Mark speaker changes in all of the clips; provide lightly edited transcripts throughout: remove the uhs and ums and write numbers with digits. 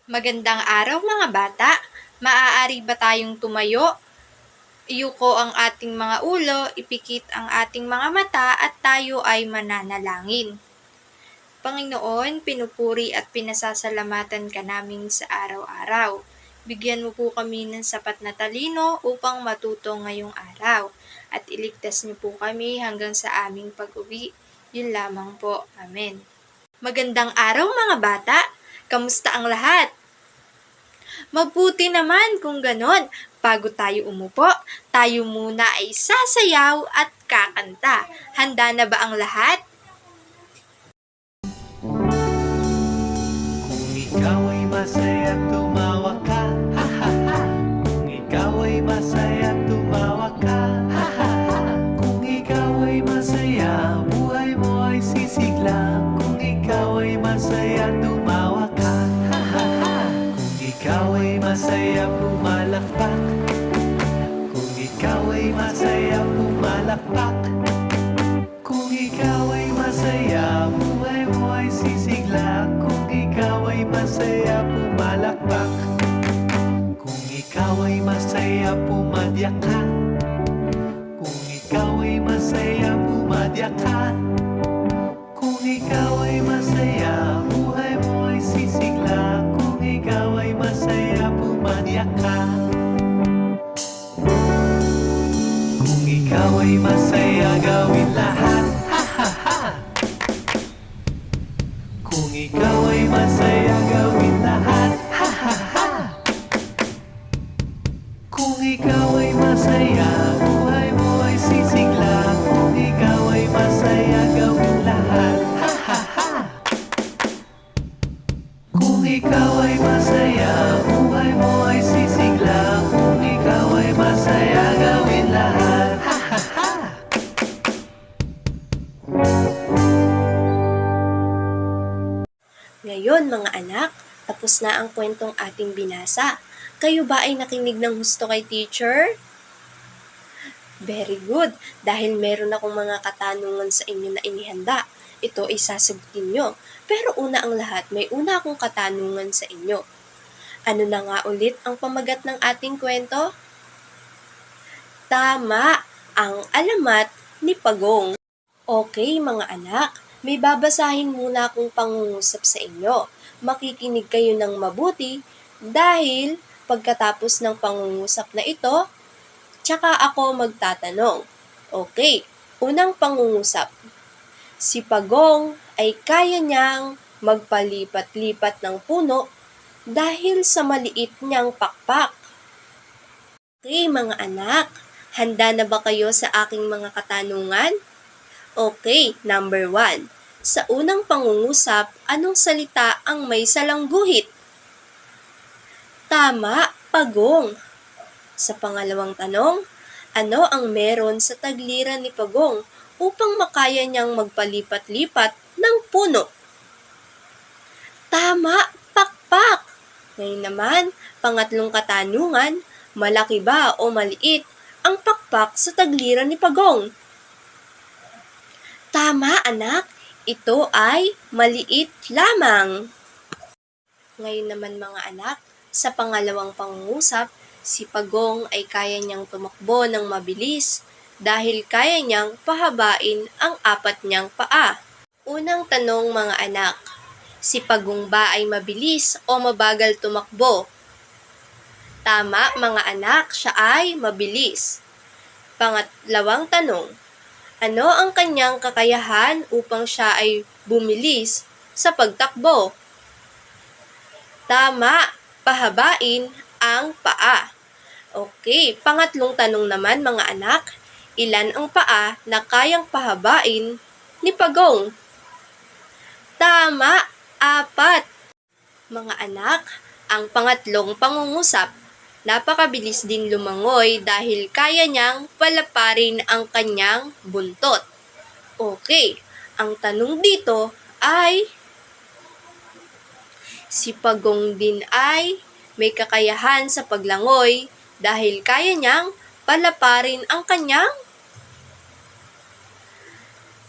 Speaker 1: Magandang araw mga bata! Maaari ba tayong tumayo? Iyuko ang ating mga ulo, ipikit ang ating mga mata at tayo ay mananalangin. Panginoon, pinupuri at pinasasalamatan ka namin sa araw-araw. Bigyan mo po kami ng sapat na talino upang matuto ngayong araw. At iligtas niyo po kami hanggang sa aming pag-uwi. Yun lamang po. Amen. Magandang araw mga bata! Kamusta ang lahat? Mabuti naman kung ganon. Bago tayo umupo, tayo muna ay sasayaw at kakanta. Handa na ba ang lahat?
Speaker 2: Kung ikaw ay masaya, tumawa ka, ha ha ha. Kung ikaw ay masaya, tumawa ka, ha ha ha. Kung ikaw ay masaya, buhay mo ay sisigla. Kung ikaw ay masaya, tumawa ka, ha ha ha. Kung ikaw ay masaya, pumalakpak. Kung ikaw ay masaya, pumalakpak. Kung ikaw ay masaya, buhay mo ay sisigla. Kung ikaw ay masaya, pumalakpak. Kung ikaw ay masaya, pumadyak ka. Kung ikaw ay masaya, pumadyak ka. Kung ikaw ay masaya, buhay mo ay sisigla. Kung ikaw ay masaya, pumadyak ka. Kung ikaw ay masaya, gawin lahat, ha ha ha. Kung ikaw ay masaya, gawin lahat, ha ha ha. Kung ikaw ay masaya, buhay mo ay sisigla. Kung ikaw ay masaya, gawin lahat, ha ha ha. Kung ikaw ay masaya, buhay mo ay sisigla. Kung ikaw ay masaya, gawin lahat, ha ha ha.
Speaker 3: Ngayon mga anak, tapos na ang kwentong ating binasa. Kayo ba ay nakinig ng husto kay teacher? Very good, dahil meron akong mga katanungan sa inyo na inihanda. Ito ay sasagutin nyo. Pero una ang lahat, may una akong katanungan sa inyo. Ano na nga ulit ang pamagat ng ating kwento? Tama, ang alamat ni Pagong. Okay mga anak, may babasahin muna akong pangungusap sa inyo. Makikinig kayo ng mabuti dahil pagkatapos ng pangungusap na ito, tsaka ako magtatanong. Okay, unang pangungusap. Si Pagong ay kaya niyang magpalipat-lipat ng puno dahil sa maliit niyang pakpak. Okay mga anak, handa na ba kayo sa aking mga katanungan? Okay, number 1. Sa unang pangungusap, anong salita ang may salangguhit? Tama, Pagong. Sa pangalawang tanong, ano ang meron sa tagliran ni Pagong upang makaya niyang magpalipat-lipat ng puno? Tama, pakpak. Ngayon naman, pangatlong katanungan, malaki ba o maliit ang pakpak sa tagliran ni Pagong? Tama anak, ito ay maliit lamang. Ngayon naman mga anak, sa pangalawang pangungusap, si Pagong ay kaya niyang tumakbo ng mabilis dahil kaya niyang pahabain ang 4 niyang paa. Unang tanong mga anak, si Pagong ba ay mabilis o mabagal tumakbo? Tama mga anak, siya ay mabilis. Pangatlawang tanong, ano ang kanyang kakayahan upang siya ay bumilis sa pagtakbo? Tama, pahabain ang paa. Okay, pangatlong tanong naman mga anak, ilan ang paa na kayang pahabain ni Pagong? Tama, 4. Mga anak, ang pangatlong pangungusap, napakabilis din lumangoy dahil kaya niyang palaparin ang kanyang buntot. Okay, ang tanong dito ay, si Pagong din ay may kakayahan sa paglangoy dahil kaya niyang palaparin ang kanyang?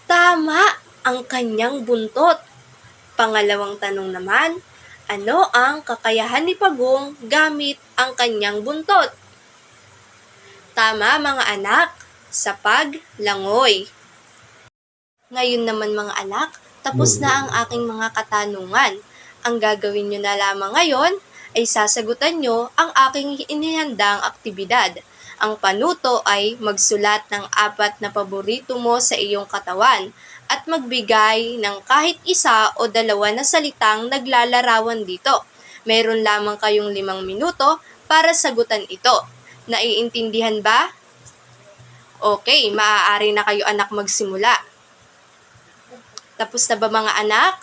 Speaker 3: Tama, ang kanyang buntot. Pangalawang tanong naman, Ano ang kakayahan ni Pagong gamit ang kanyang buntot? Tama mga anak, sa paglangoy. Ngayon naman mga anak, tapos na ang aking mga katanungan. Ang gagawin nyo na lamang ngayon ay sasagutan nyo ang aking inihandang aktibidad. Ang panuto ay magsulat ng 4 na paborito mo sa iyong katawan at magbigay ng kahit 1 o 2 na salitang naglalarawan dito. Meron lamang kayong 5 minuto para sagutan ito. Naiintindihan ba? Okay, maaari na kayo anak magsimula. Tapos na ba mga anak?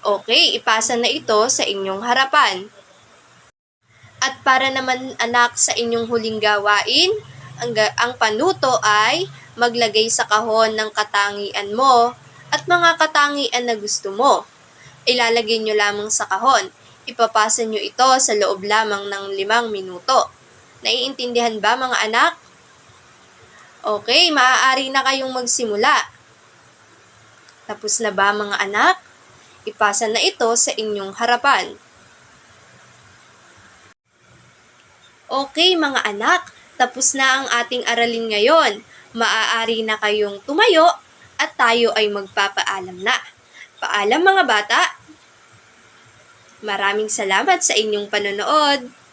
Speaker 3: Okay, ipasa na ito sa inyong harapan. At para naman anak sa inyong huling gawain, ang panuto ay maglagay sa kahon ng katangian mo at mga katangian na gusto mo. Ilalagay nyo lamang sa kahon. Ipapasa nyo ito sa loob lamang ng 5 minuto. Naiintindihan ba mga anak? Okay, maaari na kayong magsimula. Tapos na ba mga anak? Ipasa na ito sa inyong harapan. Okay mga anak, tapos na ang ating aralin ngayon. Maaari na kayong tumayo at tayo ay magpapaalam na. Paalam mga bata! Maraming salamat sa inyong panonood!